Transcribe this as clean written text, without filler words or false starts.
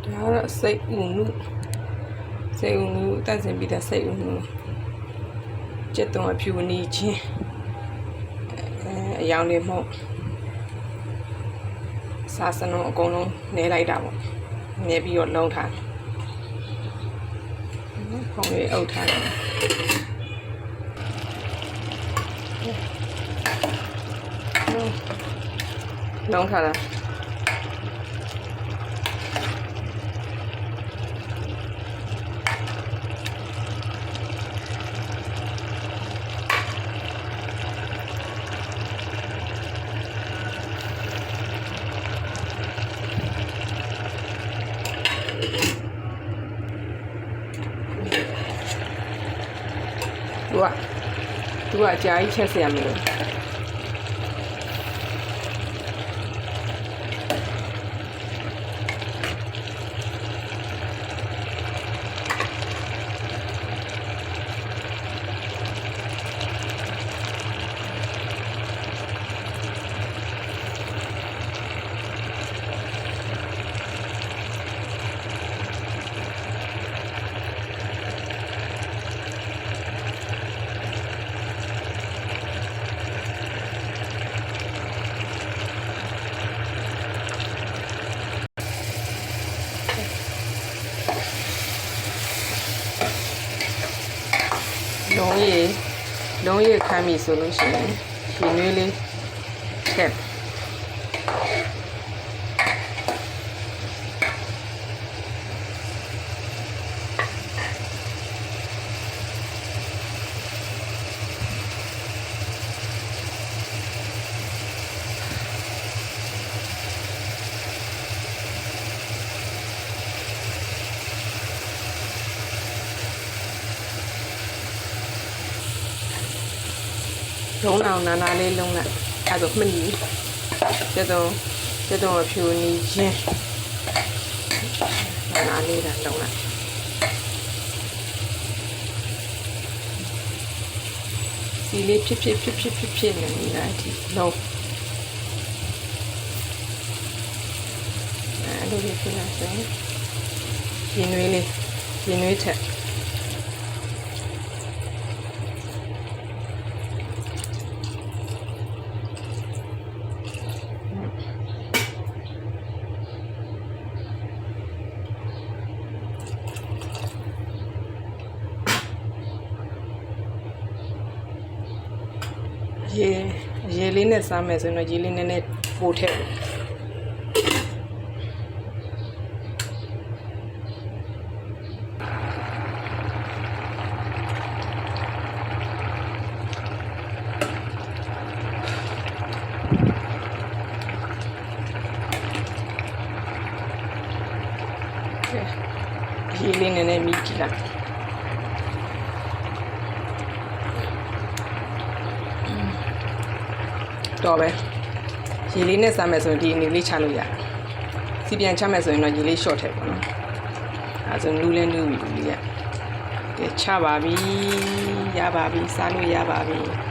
đó là xây unu ta sẽ bị ta xây unu chết tông ở phiêu ni chi giàu niệm một xa xa nó con nó né lại đạo né bị ọt lâu thang không để âu thang lâu thang làသူကအကြာကြီးချက်ဆရာမလို့လုံးရခံပြီဆိုလို့ရှိရင်ဒီနွေးလေးထည့်လုံးအောင်နာနာလေးလုံးလိုက်အဲဒါမှမီကျတော့ဖြူနေချင်းနာနာလေးတာလုံးလိုက်စီလေးဖြစ်နေနေတာဒီလုံးအဲ့လိုဖြစ်လာစမ်းရင်းနှွေးထက်ရေလေးနဲ့စားမယ်ဆိုရင်တော့ရေလေးနည်းနည်းပိုထည့်ရေလေးနည်းနည်းမိကြည့်လိုက်တော့ပဲရေလေးနဲ့စားမယ်ဆိုရင်ဒီအနေလေးချလို့ရတယ်စီပြန်ချမယ်ဆိုရင်တော့ရေလေး short ထည့်ပါနော်အဲဆိုနူးလဲနူးပြီလေးရကဲချပါပြီရပါပြီစားလို့ရပါပြီ